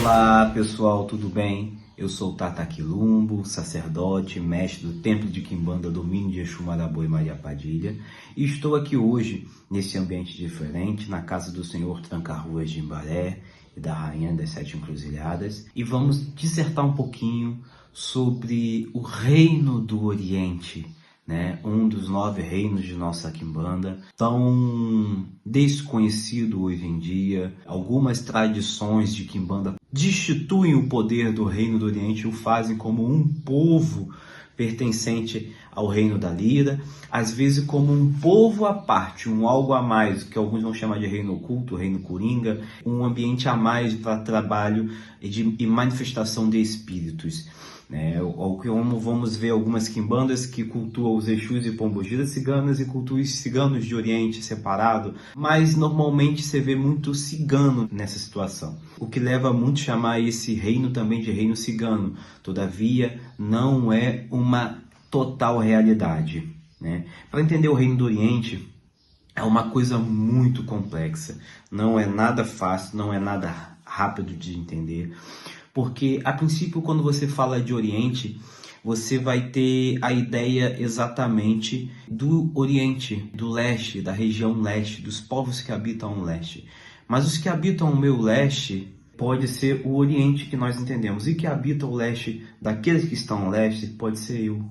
Olá pessoal, tudo bem? Eu sou Tata Quilumbo, sacerdote, mestre do Templo de Quimbanda, Domínio de Exu Marabô e Maria Padilha, e estou aqui hoje, nesse ambiente diferente, na casa do Senhor Tranca-Ruas de Imbaré e da Rainha das Sete Encruzilhadas, e vamos dissertar um pouquinho sobre o Reino do Oriente, né? Um dos 9 reinos de nossa Quimbanda, tão desconhecido hoje em dia. Algumas tradições de Quimbanda destituem o poder do Reino do Oriente e o fazem como um povo pertencente ao Reino da Lira, às vezes como um povo à parte, um algo a mais, que alguns vão chamar de reino oculto, reino coringa, um ambiente a mais para trabalho e manifestação de espíritos. Como vamos ver algumas quimbandas que cultuam os Exus e Pombogiras ciganas e cultuam os ciganos de Oriente separado, mas normalmente você vê muito cigano nessa situação, o que leva muito a chamar esse reino também de reino cigano. Todavia, não é uma total realidade, né? Para entender o Reino do Oriente, é uma coisa muito complexa, não é nada fácil, não é nada rápido de entender, porque a princípio quando você fala de Oriente, você vai ter a ideia exatamente do Oriente, do leste, da região leste, dos povos que habitam o leste. Mas os que habitam o meu leste pode ser o Oriente que nós entendemos, e que habita o leste daqueles que estão ao leste pode ser eu,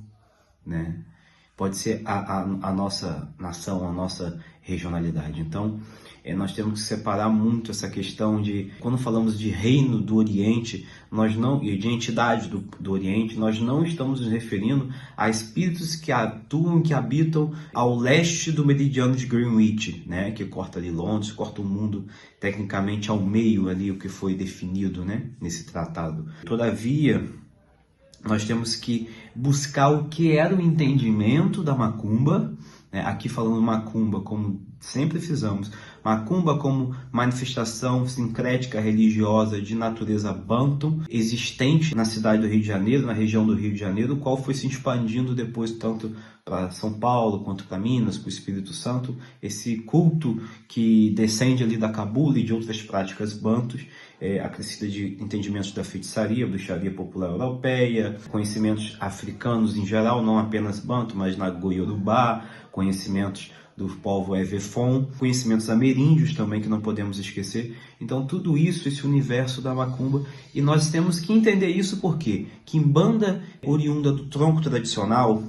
né? Pode ser a nossa nação, a nossa regionalidade. Então, nós temos que separar muito essa questão de, quando falamos de reino do Oriente, e de entidade do Oriente, nós não estamos nos referindo a espíritos que atuam, que habitam ao leste do meridiano de Greenwich, né? Que corta ali Londres, corta o mundo tecnicamente ao meio ali, o que foi definido, né? Nesse tratado. Todavia, nós temos que buscar o que era o entendimento da macumba, né? Aqui falando macumba, como sempre fizemos, macumba como manifestação sincrética religiosa de natureza banto, existente na cidade do Rio de Janeiro, na região do Rio de Janeiro, o qual foi se expandindo depois tanto para São Paulo quanto para Minas, para o Espírito Santo, esse culto que descende ali da cabula e de outras práticas bantos, acrescida de entendimentos da feitiçaria, bruxaria popular europeia, conhecimentos africanos em geral, não apenas banto, mas na Goiorubá, conhecimentos do povo Evefon, conhecimentos ameríndios também, que não podemos esquecer. Então tudo isso, esse universo da macumba, e nós temos que entender isso porque Quimbanda, oriunda do tronco tradicional,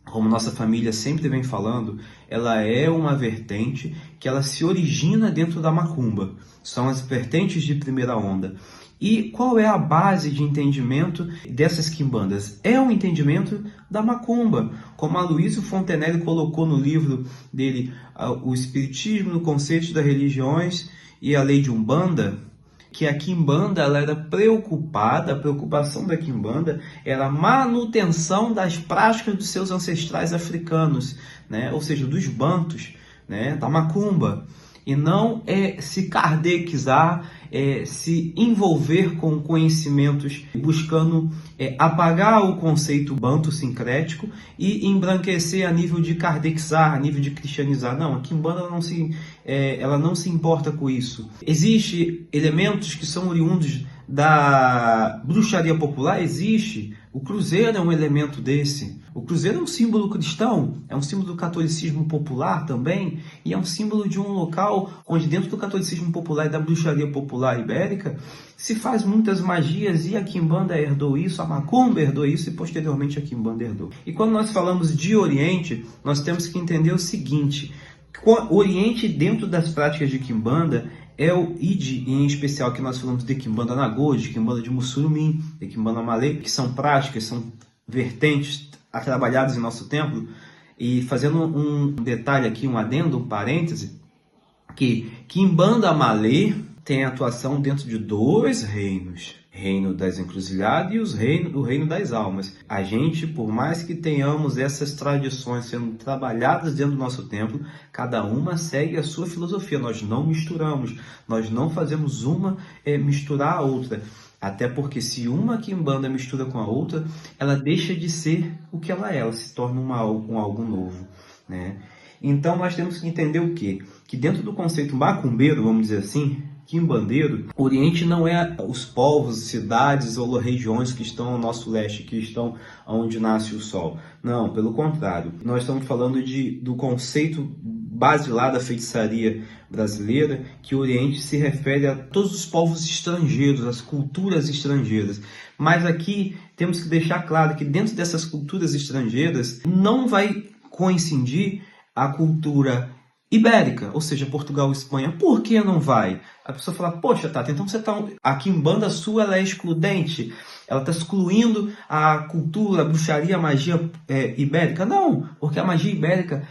como nossa família sempre vem falando, ela é uma vertente que ela se origina dentro da macumba. São as vertentes de primeira onda. E qual é a base de entendimento dessas quimbandas? É o entendimento da macumba. Como Aloysio Fontenelle colocou no livro dele, O Espiritismo no Conceito das Religiões e a Lei de Umbanda, que a quimbanda ela era preocupada, a preocupação da quimbanda era a manutenção das práticas dos seus ancestrais africanos, né? Ou seja, dos bantos, né? Da macumba. E não se kardecizar, se envolver com conhecimentos, buscando apagar o conceito banto sincrético e embranquecer a nível de kardecizar, a nível de cristianizar. Não, a quimbanda ela não se importa com isso. Existem elementos que são oriundos da bruxaria popular? Existe. O cruzeiro é um elemento desse. O cruzeiro é um símbolo cristão, é um símbolo do catolicismo popular também, e é um símbolo de um local onde dentro do catolicismo popular e da bruxaria popular ibérica se faz muitas magias, e a quimbanda herdou isso, a macumba herdou isso e posteriormente a quimbanda herdou. E quando nós falamos de Oriente, nós temos que entender o seguinte: o Oriente dentro das práticas de quimbanda é o Ide, em especial que nós falamos de quimbanda nagô, de quimbanda de Mussurumim, de quimbanda malê, que são práticas, são vertentes trabalhadas em nosso templo. E fazendo um detalhe aqui, um adendo, um parêntese, que quimbanda malê tem atuação dentro de 2 reinos, reino das encruzilhadas e o reino das almas. A gente, por mais que tenhamos essas tradições sendo trabalhadas dentro do nosso templo, cada uma segue a sua filosofia. Nós não misturamos, nós não fazemos uma misturar a outra. Até porque se uma quimbanda mistura com a outra, ela deixa de ser o que ela se torna algo novo, né? Então nós temos que entender o quê? Que dentro do conceito macumbeiro, vamos dizer assim, quimbandeiro, o Oriente não é os povos, cidades ou regiões que estão ao nosso leste, que estão onde nasce o sol. Não, pelo contrário. Nós estamos falando do conceito base lá da feitiçaria brasileira, que o Oriente se refere a todos os povos estrangeiros, as culturas estrangeiras. Mas aqui temos que deixar claro que dentro dessas culturas estrangeiras não vai coincidir a cultura ibérica, ou seja, Portugal e Espanha. Por que não vai? A pessoa fala, poxa, Tata, então você está... A quimbanda sua ela é excludente, ela está excluindo a cultura, a bruxaria, a magia ibérica. Não, porque a magia ibérica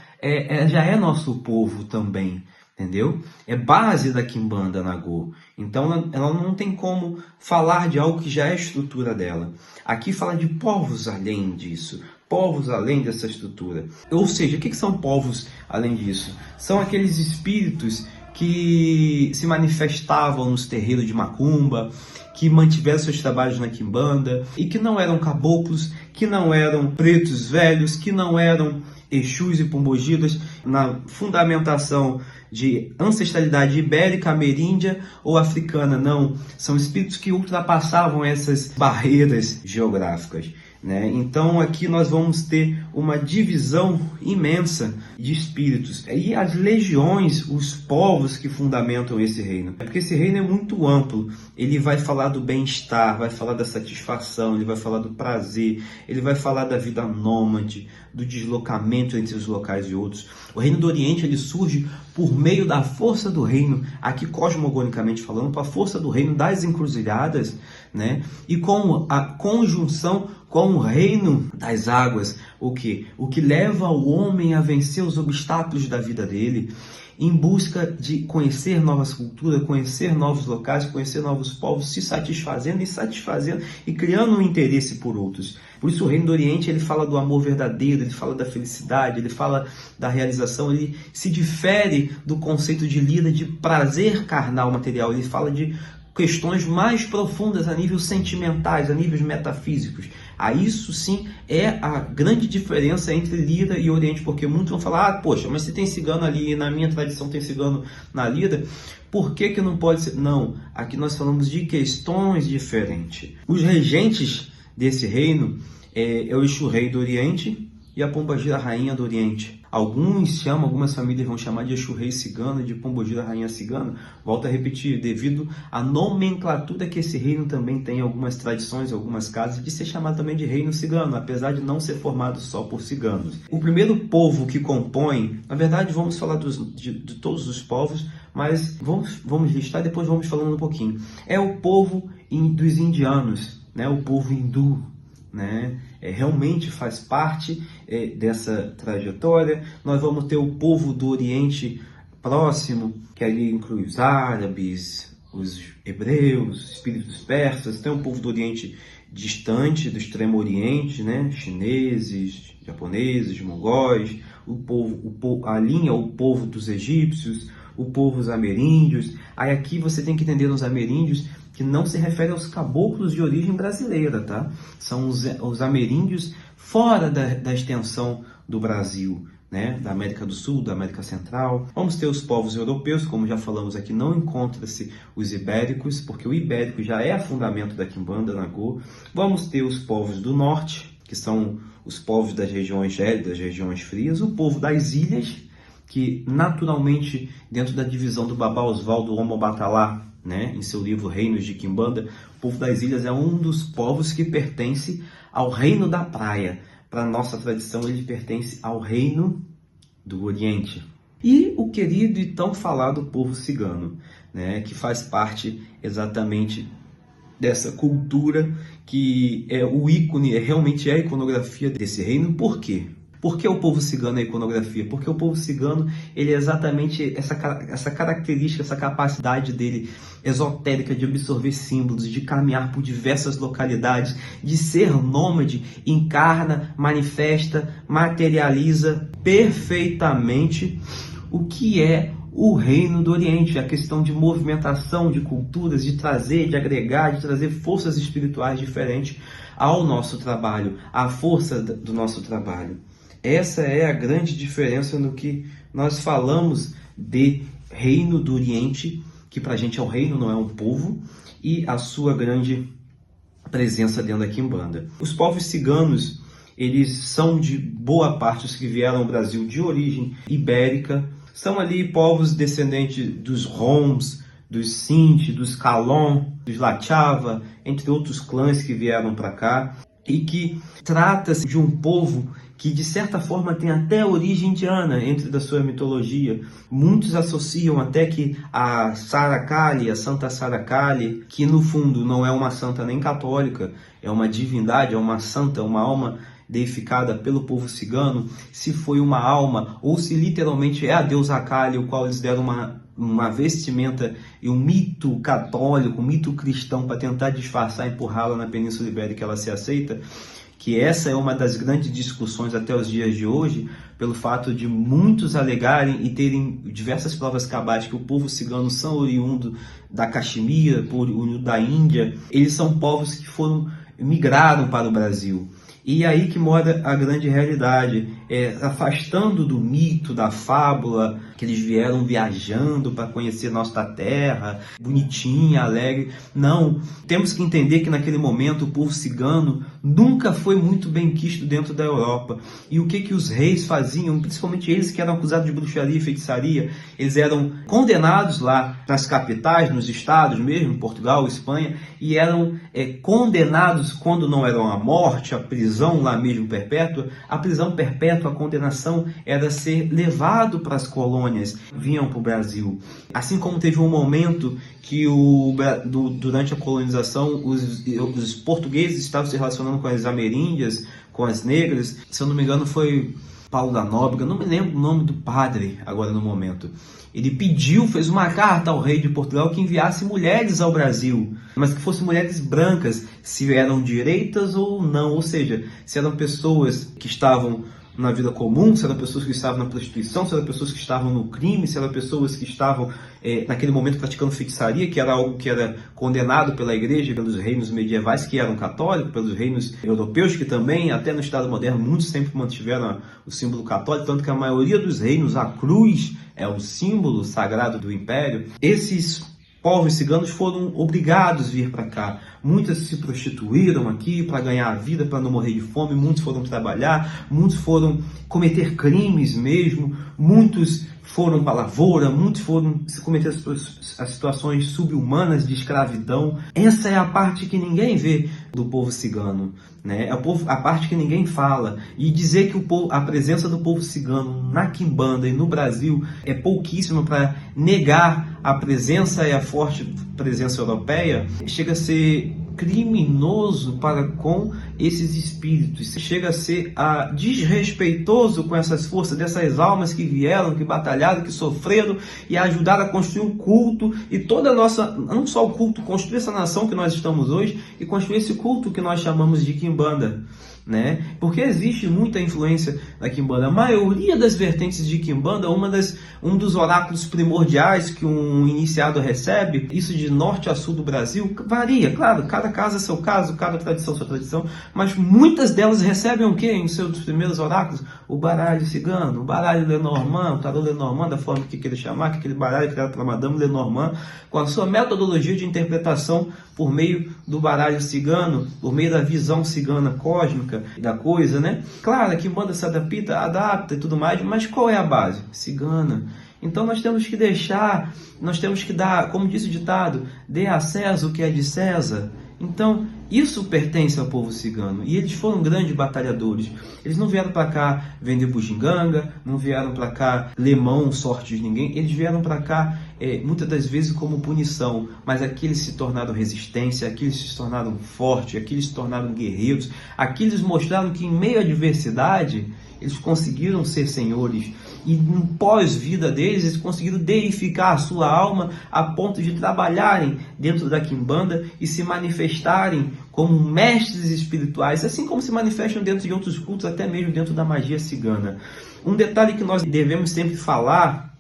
já é nosso povo também, entendeu? É base da quimbanda nagô. Então ela não tem como falar de algo que já é estrutura dela. Aqui fala de povos além disso, povos além dessa estrutura. Ou seja, o que são povos além disso? São aqueles espíritos que se manifestavam nos terreiros de macumba, que mantiveram seus trabalhos na quimbanda e que não eram caboclos, que não eram pretos velhos, que não eram exus e pombogiras na fundamentação de ancestralidade ibérica, ameríndia ou africana. Não, são espíritos que ultrapassavam essas barreiras geográficas, né? Então aqui nós vamos ter uma divisão imensa de espíritos e as legiões, os povos que fundamentam esse reino, porque esse reino é muito amplo. Ele vai falar do bem-estar, vai falar da satisfação, ele vai falar do prazer, ele vai falar da vida nômade, do deslocamento entre os locais e outros. O reino do Oriente ele surge por meio da força do reino, aqui cosmogonicamente falando, para a força do reino das encruzilhadas, né? E com a conjunção com o reino das águas, o que leva o homem a vencer os obstáculos da vida dele, em busca de conhecer novas culturas, conhecer novos locais, conhecer novos povos, se satisfazendo e criando um interesse por outros. Por isso o reino do Oriente ele fala do amor verdadeiro, ele fala da felicidade, ele fala da realização, ele se difere do conceito de lida de prazer carnal material, ele fala de questões mais profundas a níveis sentimentais, a níveis metafísicos. Isso sim é a grande diferença entre Lira e Oriente, porque muitos vão falar, poxa, mas se tem cigano ali, na minha tradição tem cigano na Lira, por que não pode ser? Não, aqui nós falamos de questões diferentes. Os regentes desse reino é o Exu Rei do Oriente e a Pombagira Rainha do Oriente. Algumas famílias vão chamar de Exu Rei Cigano e de Pombagira Rainha Cigana. Volto a repetir, devido à nomenclatura que esse reino também tem, algumas tradições, algumas casas, de ser chamado também de Reino Cigano, apesar de não ser formado só por ciganos. O primeiro povo que compõe, na verdade vamos falar de todos os povos, mas vamos listar e depois vamos falando um pouquinho. É o povo dos indianos, né? O povo hindu, né? Realmente faz parte dessa trajetória. Nós vamos ter o povo do Oriente Próximo, que ali inclui os árabes, os hebreus, os espíritos persas. Tem o povo do Oriente distante, do Extremo Oriente, né? Chineses, japoneses, mongóis, a linha, o povo dos egípcios, o povo dos ameríndios. Aí aqui você tem que entender os ameríndios, que não se refere aos caboclos de origem brasileira, tá? São os ameríndios fora da extensão do Brasil, né? Da América do Sul, da América Central. Vamos ter os povos europeus, como já falamos aqui, não encontra-se os ibéricos, porque o ibérico já é fundamento da quimbanda nagô. Vamos ter os povos do norte, que são os povos das regiões gélidas, das regiões frias, o povo das ilhas, que naturalmente, dentro da divisão do Babá Osvaldo Omobatalá, né, em seu livro Reinos de Quimbanda, o povo das ilhas é um dos povos que pertence ao reino da praia. Para a nossa tradição, ele pertence ao reino do Oriente. E o querido e tão falado povo cigano, né, que faz parte exatamente dessa cultura, que é o ícone, realmente é a iconografia desse reino. Por quê? Por que o povo cigano é a iconografia? Porque o povo cigano, ele é exatamente essa característica, essa capacidade dele esotérica de absorver símbolos, de caminhar por diversas localidades, de ser nômade, encarna, manifesta, materializa perfeitamente o que é o reino do Oriente, a questão de movimentação de culturas, de trazer, de agregar, de trazer forças espirituais diferentes ao nosso trabalho, à força do nosso trabalho. Essa é a grande diferença no que nós falamos de Reino do Oriente que pra gente é um reino, não é um povo, e a sua grande presença dentro da quimbanda. Os povos ciganos, eles são de boa parte os que vieram ao Brasil de origem ibérica, são ali povos descendentes dos Roms, dos Sinti, dos Calon, dos Lachava, entre outros clãs que vieram para cá, e que trata-se de um povo que de certa forma tem até origem indiana dentro da sua mitologia. Muitos associam até que a Sara Kali, a Santa Sara Kali, que no fundo não é uma santa nem católica, é uma divindade, é uma santa, uma alma deificada pelo povo cigano, se foi uma alma ou se literalmente é a deusa Kali, o qual eles deram uma vestimenta e um mito católico, um mito cristão para tentar disfarçar e empurrá-la na Península Ibérica, ela se aceita, que essa é uma das grandes discussões até os dias de hoje, pelo fato de muitos alegarem e terem diversas provas cabais que o povo cigano são oriundo da Caxemira, oriundo da Índia. Eles são povos que migraram para o Brasil. E aí que mora a grande realidade, afastando do mito, da fábula, que eles vieram viajando para conhecer nossa terra, bonitinha, alegre. Não, temos que entender que naquele momento o povo cigano nunca foi muito bem quisto dentro da Europa. E o que os reis faziam, principalmente eles que eram acusados de bruxaria e feitiçaria, eles eram condenados lá nas capitais, nos estados mesmo, Portugal, Espanha, e eram condenados, quando não eram à morte, à prisão lá mesmo perpétua. A prisão perpétua, a condenação era ser levado para as colônias, vinham para o Brasil. Assim como teve um momento que durante a colonização os portugueses estavam se relacionando com as ameríndias, com as negras, se eu não me engano foi Paulo da Nóbrega, não me lembro o nome do padre agora no momento. Ele fez uma carta ao rei de Portugal que enviasse mulheres ao Brasil, mas que fossem mulheres brancas, se eram direitas ou não, ou seja, se eram pessoas que estavam na vida comum, se eram pessoas que estavam na prostituição, se eram pessoas que estavam no crime, se eram pessoas que estavam naquele momento praticando feitiçaria, que era algo que era condenado pela igreja, pelos reinos medievais que eram católicos, pelos reinos europeus que também, até no Estado moderno, muitos sempre mantiveram o símbolo católico, tanto que a maioria dos reinos, a cruz é o símbolo sagrado do império. Esses povos ciganos foram obrigados a vir para cá. Muitos se prostituíram aqui para ganhar a vida, para não morrer de fome. Muitos foram trabalhar, muitos foram cometer crimes mesmo, muitos foram para a lavoura, muitos foram se cometer as situações subhumanas de escravidão. Essa é a parte que ninguém vê do povo cigano, né? A parte que ninguém fala. E dizer que a presença do povo cigano na quimbanda e no Brasil é pouquíssima para negar a presença e a forte presença europeia, chega a ser criminoso para com esses espíritos, chega a ser desrespeitoso com essas forças, dessas almas que vieram, que batalharam, que sofreram e ajudaram a construir um culto e toda a nossa, não só o culto, construir essa nação que nós estamos hoje e construir esse culto que nós chamamos de quimbanda, né? Porque existe muita influência da quimbanda. A maioria das vertentes de quimbanda, um dos oráculos primordiais que um iniciado recebe, isso de norte a sul do Brasil, varia, claro, cada caso é seu caso, cada tradição é sua tradição, mas muitas delas recebem o quê em seus primeiros oráculos? O baralho cigano, o baralho Lenormand, o tarô Lenormand, da forma que queira chamar, que aquele baralho criado pela Madame Lenormand, com a sua metodologia de interpretação por meio do baralho cigano, por meio da visão cigana cósmica da coisa, né? Claro, a quimbanda se adapta e tudo mais, mas qual é a base? Cigana. Então nós temos que dar, como diz o ditado, dê a César o que é de César. Então, isso pertence ao povo cigano. E eles foram grandes batalhadores. Eles não vieram para cá vender bugiganga, não vieram para cá ler mão, sorte de ninguém. Eles vieram para cá, muitas das vezes, como punição. Mas aqui eles se tornaram resistência, aqui eles se tornaram fortes, aqui eles se tornaram guerreiros. Aqui eles mostraram que, em meio à adversidade, eles conseguiram ser senhores. E no pós-vida deles, eles conseguiram deificar a sua alma a ponto de trabalharem dentro da quimbanda e se manifestarem como mestres espirituais, assim como se manifestam dentro de outros cultos, até mesmo dentro da magia cigana. Um detalhe que nós devemos sempre falar,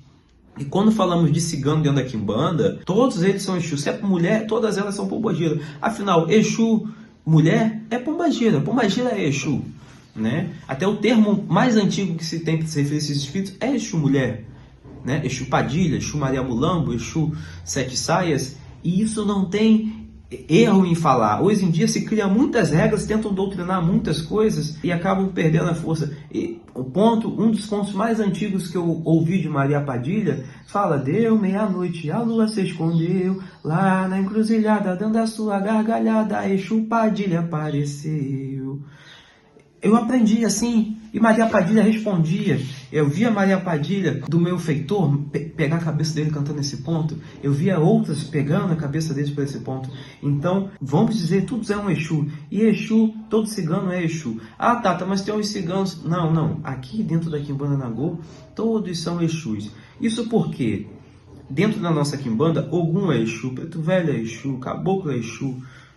e quando falamos de cigano dentro da quimbanda, todos eles são Exu. Se é mulher, todas elas são pombagira. Afinal, Exu, mulher, é pombagira. Pombagira é Exu. Né? Até o termo mais antigo que se tem para se referir a esses espíritos é Exu mulher. né? Exu Padilha, Exu Maria Mulambo, Exu Sete Saias, e isso não tem erro em falar. Hoje em dia se cria muitas regras, tentam doutrinar muitas coisas e acabam perdendo a força. E um dos pontos mais antigos que eu ouvi de Maria Padilha fala: deu meia-noite, a lua se escondeu, lá na encruzilhada, dando a sua gargalhada, Exu Padilha apareceu. Eu aprendi assim, e Maria Padilha respondia. Eu via Maria Padilha, do meu feitor, pegar a cabeça dele cantando esse ponto. Eu via outras pegando a cabeça deles por esse ponto. Então, vamos dizer, todos é um Exu. E Exu, todo cigano é Exu. Ah, Tata, mas tem uns ciganos... Não. Aqui dentro da Quimbanda Nagô, todos são Exus. Isso porque, dentro da nossa Quimbanda, Ogum é Exu, Preto Velho é Exu, Caboclo é Exu,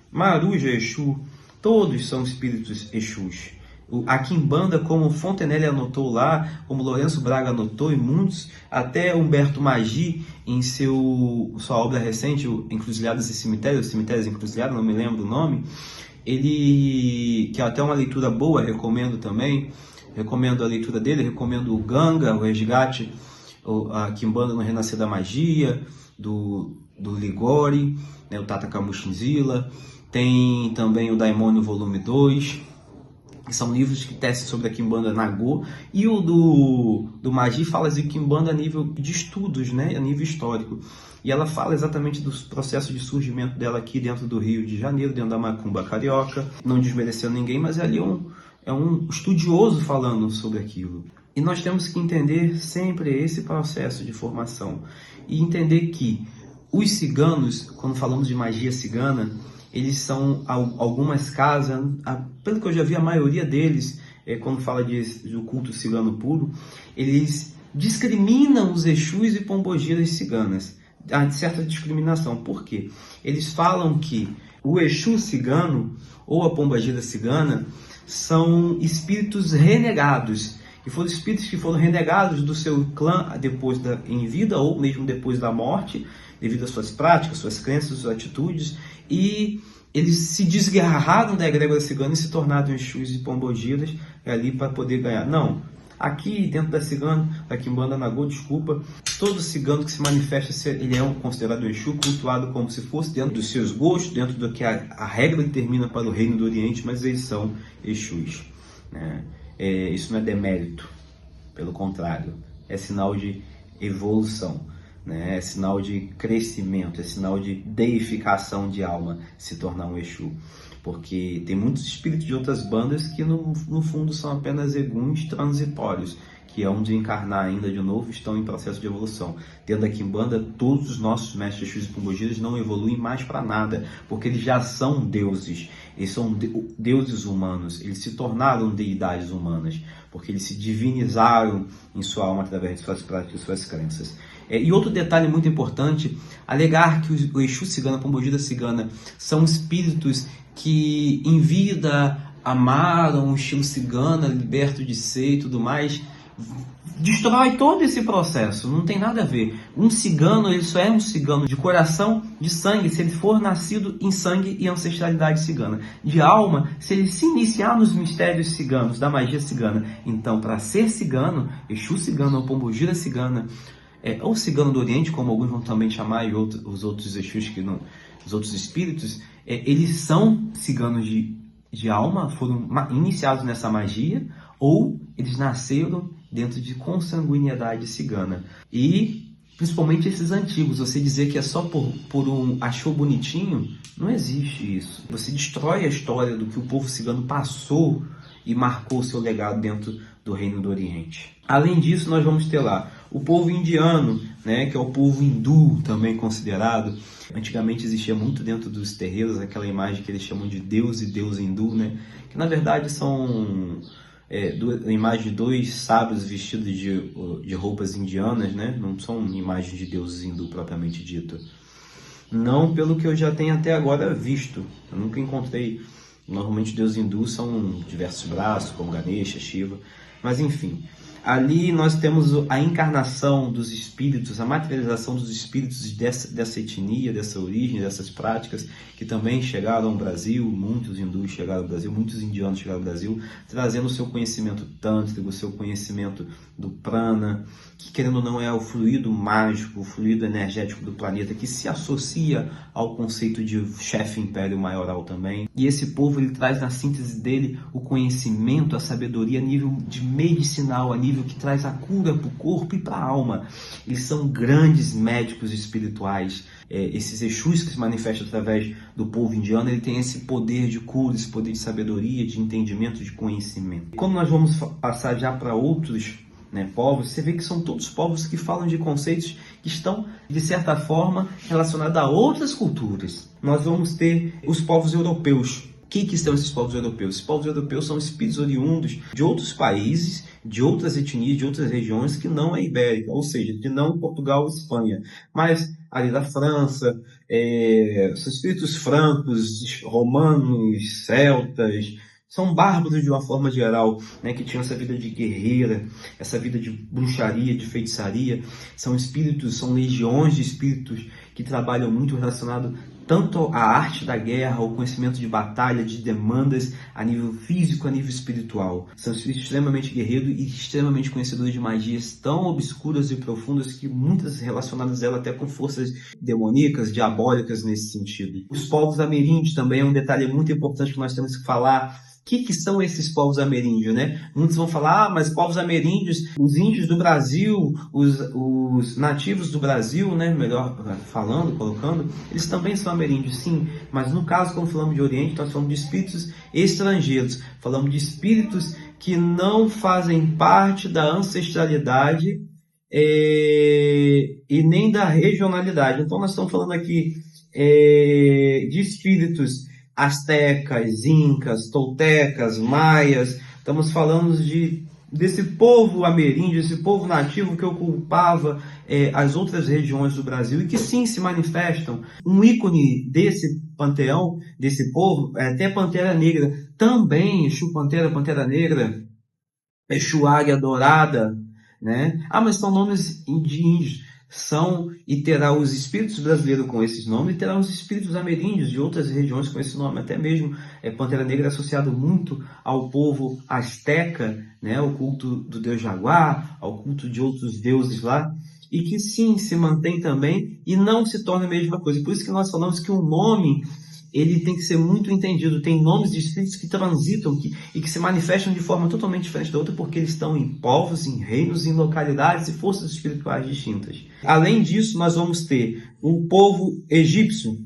Maruja é Exu. Todos são espíritos Exus. A Quimbanda, como Fontenelle anotou lá, como Lourenço Braga anotou, e muitos, até Humberto Maggi, em sua obra recente, Encruzilhadas e Cemitérios, Cemitérios e Encruzilhadas, não me lembro o nome, ele, que é até uma leitura boa, recomendo também, recomendo a leitura dele, recomendo o Ganga, o Resgate, a Quimbanda no Renascer da Magia, do Ligori, né, o Tata Kamushinzila, tem também o Daimônio Volume 2, que são livros que tecem sobre a Quimbanda Nagô, e o do Maggi fala de Quimbanda a nível de estudos, né, a nível histórico. E ela fala exatamente dos processos de surgimento dela aqui dentro do Rio de Janeiro, dentro da Macumba Carioca, não desmerecendo ninguém, mas ali é um estudioso falando sobre aquilo. E nós temos que entender sempre esse processo de formação, e entender que os ciganos, quando falamos de magia cigana, eles são algumas casas, pelo que eu já vi, a maioria deles, quando fala do culto cigano puro, eles discriminam os Exus e pombogiras ciganas. Há certa discriminação. Por quê? Eles falam que o Exu cigano ou a pombogira cigana são espíritos renegados, que foram espíritos que foram renegados do seu clã em vida ou mesmo depois da morte, devido às suas práticas, suas crenças, suas atitudes, e eles se desgarraram da egrégora cigana e se tornaram Exus e pombogiras ali para poder ganhar. Não, aqui dentro da Quimbanda Nagô, todo cigano que se manifesta, ele é considerado um Exu, cultuado como se fosse dentro dos seus gostos, dentro do que a regra determina para o Reino do Oriente, mas eles são Exus, né? Isso não é demérito, pelo contrário, é sinal de evolução, né? É sinal de crescimento, é sinal de deificação de alma se tornar um Exu. Porque tem muitos espíritos de outras bandas que no fundo são apenas eguns transitórios, que hão de encarnar ainda de novo, estão em processo de evolução. Dentro da Quimbanda, todos os nossos mestres Exus e pombogiras não evoluem mais para nada, porque eles já são deuses, eles são deuses humanos, eles se tornaram deidades humanas, porque eles se divinizaram em sua alma através de suas práticas e suas crenças. E outro detalhe muito importante, alegar que o Exu cigano, a pombogira cigana, são espíritos que em vida amaram o estilo cigana, liberto de ser e tudo mais, destrói todo esse processo, não tem nada a ver. Um cigano, ele só é um cigano de coração, de sangue, se ele for nascido em sangue e ancestralidade cigana. De alma, se ele se iniciar nos mistérios ciganos, da magia cigana. Então, para ser cigano, Exu cigano ou pombogira cigana, ou cigano do Oriente, como alguns vão também chamar, e os outros Exus, os outros espíritos, eles são ciganos de alma, foram iniciados nessa magia, ou eles nasceram dentro de consanguinidade cigana. E, principalmente esses antigos, você dizer que é só por um achou bonitinho, não existe isso. Você destrói a história do que o povo cigano passou e marcou seu legado dentro do Reino do Oriente. Além disso, nós vamos ter lá o povo indiano, né, que é o povo hindu, também considerado. Antigamente existia muito dentro dos terreiros aquela imagem que eles chamam de Deus e Deus hindu, né, que na verdade são a imagem de dois sábios vestidos de roupas indianas, né, não são imagens de deuses hindu propriamente dito. Não pelo que eu já tenho até agora visto, eu nunca encontrei. Normalmente deuses hindus são diversos braços, como Ganesha, Shiva, mas enfim. Ali nós temos a encarnação dos espíritos, a materialização dos espíritos dessa etnia, dessa origem, dessas práticas, que também chegaram ao Brasil. Muitos hindus chegaram ao Brasil, muitos indianos chegaram ao Brasil, trazendo o seu conhecimento tântrico, o seu conhecimento do prana, que querendo ou não é o fluido mágico, o fluido energético do planeta, que se associa ao conceito de chefe império maioral também. E esse povo, ele traz na síntese dele o conhecimento, a sabedoria a nível de medicinal, a nível que traz a cura para o corpo e para a alma. Eles são grandes médicos espirituais. Esses Exus que se manifestam através do povo indiano, ele tem esse poder de cura, esse poder de sabedoria, de entendimento, de conhecimento. Quando nós vamos passar já para outros povos, você vê que são todos povos que falam de conceitos que estão, de certa forma, relacionados a outras culturas. Nós vamos ter os povos europeus. O que são esses povos europeus? Esses povos europeus são espíritos oriundos de outros países, de outras etnias, de outras regiões que não é ibérica, ou seja, de não Portugal e Espanha, mas ali da França, são espíritos francos, romanos, celtas. São bárbaros de uma forma geral, que tinham essa vida de guerreira, essa vida de bruxaria, de feitiçaria. São espíritos, são legiões de espíritos que trabalham muito relacionado tanto à arte da guerra, ao conhecimento de batalha, de demandas a nível físico, a nível espiritual. São espíritos extremamente guerreiros e extremamente conhecedores de magias tão obscuras e profundas que muitas relacionadas a ela até com forças demoníacas, diabólicas nesse sentido. Os povos ameríndios também é um detalhe muito importante que nós temos que falar. O que são esses povos ameríndios, Muitos vão falar, mas povos ameríndios, os índios do Brasil, os nativos do Brasil, melhor falando, colocando, eles também são ameríndios, sim. Mas no caso, quando falamos de Oriente, nós falamos de espíritos estrangeiros. Falamos de espíritos que não fazem parte da ancestralidade e nem da regionalidade. Então, nós estamos falando aqui de espíritos astecas, incas, toltecas, maias. Estamos falando desse povo ameríndio, esse povo nativo que ocupava as outras regiões do Brasil e que sim se manifestam. Um ícone desse panteão, desse povo, é até Pantera Negra. Também Exu Pantera, Pantera Negra, Exu Águia Dourada, mas são nomes de índios. E terá os espíritos brasileiros com esses nomes, e terá os espíritos ameríndios de outras regiões com esse nome. Até mesmo Pantera Negra é associado muito ao povo asteca, ao culto do deus Jaguar, ao culto de outros deuses lá, e que sim, se mantém também e não se torna a mesma coisa. Por isso que nós falamos que o nome, ele tem que ser muito entendido. Tem nomes de espíritos que transitam e que se manifestam de forma totalmente diferente da outra, porque eles estão em povos, em reinos, em localidades e forças espirituais distintas. Além disso, nós vamos ter o povo egípcio,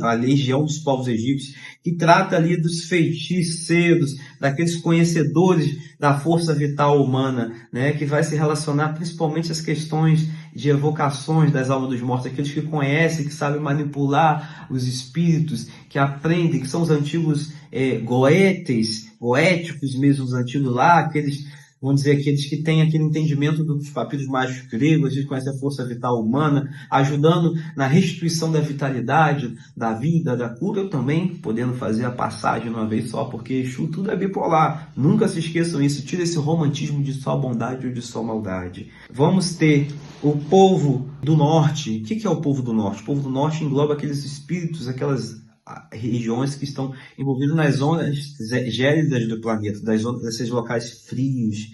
a legião dos povos egípcios, que trata ali dos feiticeiros, daqueles conhecedores da força vital humana, que vai se relacionar principalmente às questões de evocações das almas dos mortos, aqueles que conhecem, que sabem manipular os espíritos, que aprendem, que são os antigos goéticos mesmo, os antigos lá, aqueles que têm aquele entendimento dos papiros mágicos gregos, a gente conhece a força vital humana, ajudando na restituição da vitalidade, da vida, da cura. Eu também podendo fazer a passagem uma vez só, porque Exu tudo é bipolar. Nunca se esqueçam isso, tira esse romantismo de só bondade ou de só maldade. Vamos ter o povo do norte. O que é o povo do norte? O povo do norte engloba aqueles espíritos, aquelas regiões que estão envolvidas nas zonas gélidas do planeta, desses locais frios,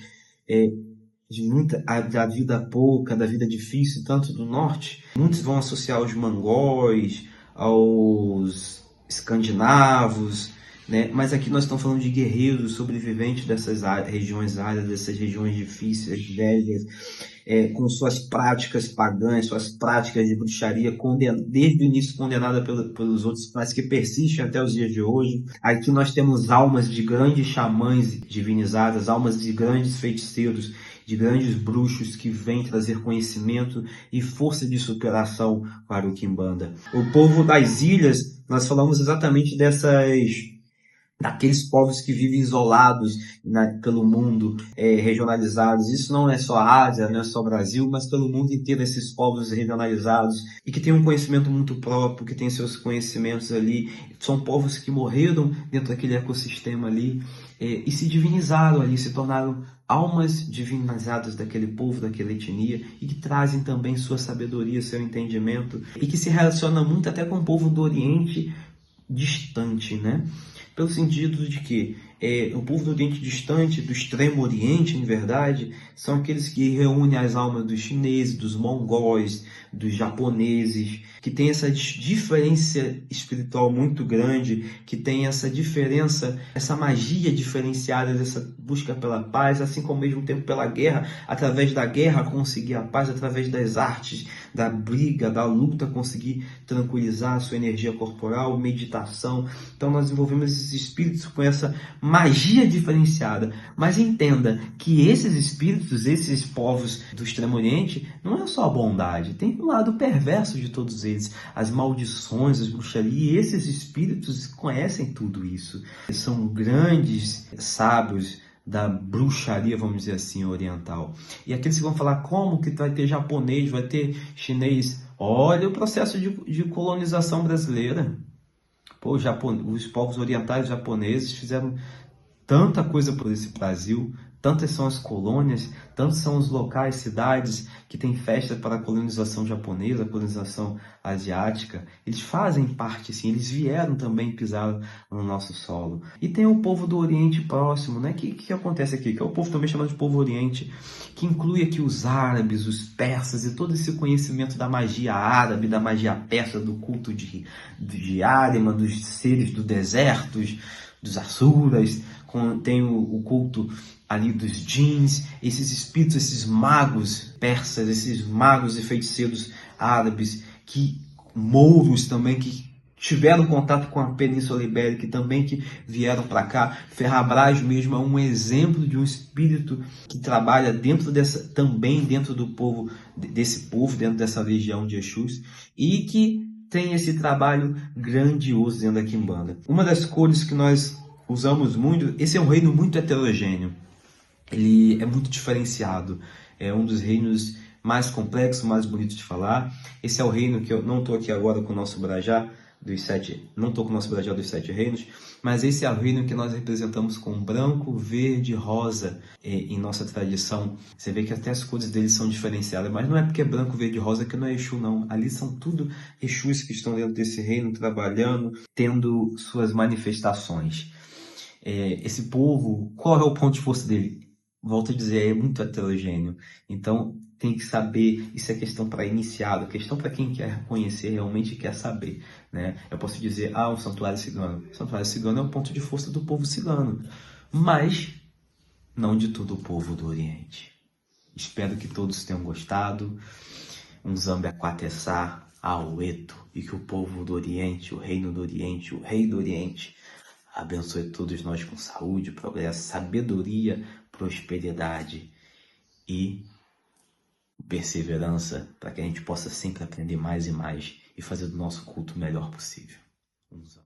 da vida pouca, da vida difícil, tanto do norte. Muitos vão associar aos mongóis, aos escandinavos, mas aqui nós estamos falando de guerreiros sobreviventes dessas regiões áridas, dessas regiões difíceis, velhas, com suas práticas pagãs, suas práticas de bruxaria, desde o início condenada pelos outros, mas que persistem até os dias de hoje. Aqui nós temos almas de grandes xamãs divinizadas, almas de grandes feiticeiros, de grandes bruxos que vêm trazer conhecimento e força de superação para o Quimbanda. O povo das ilhas, nós falamos exatamente daqueles povos que vivem isolados pelo mundo, regionalizados. Isso não é só a Ásia, não é só o Brasil, mas pelo mundo inteiro, esses povos regionalizados e que têm um conhecimento muito próprio, que têm seus conhecimentos ali. São povos que morreram dentro daquele ecossistema ali e se divinizaram ali, se tornaram almas divinizadas daquele povo, daquela etnia, e que trazem também sua sabedoria, seu entendimento, e que se relaciona muito até com o povo do Oriente distante, né? Pelo sentido de que o povo do Oriente distante, do Extremo Oriente, em verdade, são aqueles que reúnem as almas dos chineses, dos mongóis, dos japoneses, que tem essa diferença espiritual muito grande, que tem essa diferença, essa magia diferenciada dessa busca pela paz, assim como ao mesmo tempo pela guerra, através da guerra conseguir a paz, através das artes, da briga, da luta, conseguir tranquilizar a sua energia corporal, meditação. Então nós envolvemos esses espíritos com essa magia diferenciada. Mas entenda que esses espíritos, esses povos do Extremo Oriente, não é só a bondade, tem um lado perverso de todos eles, as maldições, as bruxarias, e esses espíritos conhecem tudo isso. Eles são grandes sábios da bruxaria, vamos dizer assim, oriental. E aqueles que vão falar como que vai ter japonês, vai ter chinês. Olha o processo de colonização brasileira. Pô, os povos orientais japoneses fizeram tanta coisa por esse Brasil, tantas são as colônias, tantos são os locais, cidades que têm festa para a colonização japonesa, a colonização asiática. Eles fazem parte, sim, eles vieram também pisar no nosso solo. E tem o povo do Oriente Próximo, né? Que acontece aqui? Que é o povo também chamado de povo Oriente, que inclui aqui os árabes, os persas e todo esse conhecimento da magia árabe, da magia persa, do culto de Arima, dos seres do deserto, dos Asuras, tem o culto ali dos djinns, esses espíritos, esses magos persas, esses magos e feiticeiros árabes, mouros também, que tiveram contato com a Península Ibérica e também que vieram para cá. Ferrabras mesmo é um exemplo de um espírito que trabalha também dentro do povo, dentro dessa legião de Exus, e que tem esse trabalho grandioso dentro da Quimbanda. Uma das cores que nós usamos muito, esse é um reino muito heterogêneo, ele é muito diferenciado, é um dos reinos mais complexos, mais bonitos de falar. Esse é o reino que eu não estou aqui agora com o nosso Brajá não estou com o nosso Brajá dos 7 reinos, mas esse é o reino que nós representamos com branco, verde, rosa em nossa tradição. Você vê que até as cores deles são diferenciadas, mas não é porque é branco, verde e rosa que não é Exu, não. Ali são tudo Exus que estão dentro desse reino, trabalhando, tendo suas manifestações. Esse povo, qual é o ponto de força dele? Volto a dizer, é muito heterogêneo. Então, tem que saber, isso é questão para iniciado, questão para quem quer conhecer, realmente quer saber, né? Eu posso dizer, o santuário cigano. O santuário cigano é o ponto de força do povo cigano, mas não de todo o povo do Oriente. Espero que todos tenham gostado. Um Zambia Quatessá, Aueto, e que o povo do Oriente, o reino do Oriente, o rei do Oriente, abençoe todos nós com saúde, progresso, sabedoria, prosperidade e perseverança, para que a gente possa sempre aprender mais e mais e fazer do nosso culto o melhor possível.